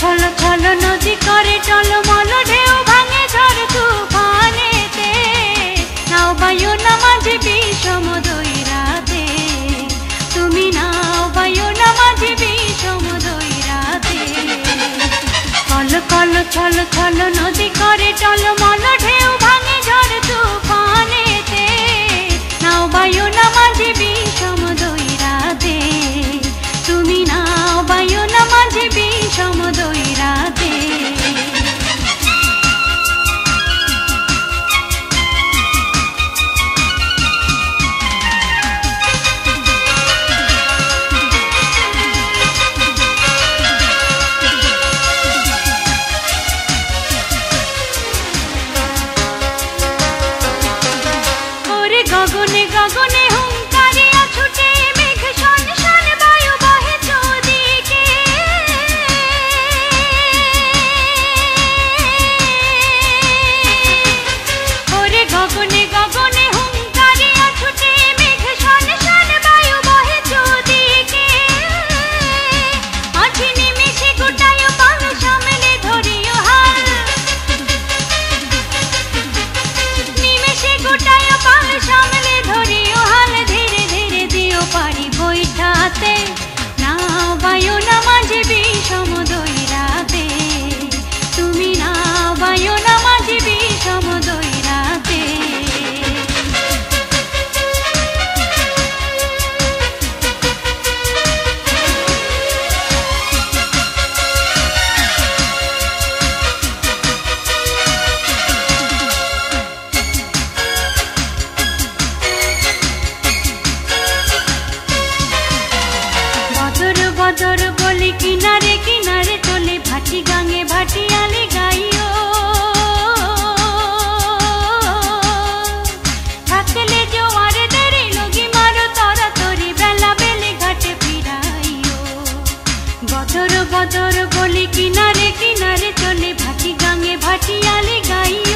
ছল ছল নদী করে টলমল ঢেউ ভাঙে ঝড় তুফানেতে, নাও বায়ু না মাঝে বিষম দৈরাতে, তুমি নাও বায়ু না মাঝে বিষম দৈরাতে। কল কল ছল ছল নদী করে টলমল ঢেউ ভাঙে ঝড় তুফানেতে, নাও বায়ু না মাঝে বিষম দৈরাতে, তুমি নাও বায়ু না মাঝে বিষম দৈরাতে। গগনে গগনে হুঙ্কারিয়া ছুটে মেঘ শন শন বায়ু বহে চৌদিকে, ওরে গগনে গগনে হুঙ্কারিয়া ছুটে মেঘ শন শন বায়ু বহে চৌদিকে, আছি নিমিষে গোটায় পাল সামনে ধরিও হাল, নিমিষে গোটায় পাল সামনে ধরিও হাল, ধীরে ধীরে দিও পারি বৈঠাতে, নাও বায়ু না মাঝে বিষম দৈরাতে, তুমি নাও বায়ু না মাঝে বিষম দৈরাতে। বদর বলি কিনারে কিনারে চলে ভাটি গাঙে ভাটিয়ালি গাইও, থাকলে জোয়ারে দেরি লগি মারো তরা তরি বেলা বেলে ঘাটে ফিরাইও। বদর বদর বলি কিনারে কিনারে চলে ভাটি গাঙে ভাটিয়ালি গাইও।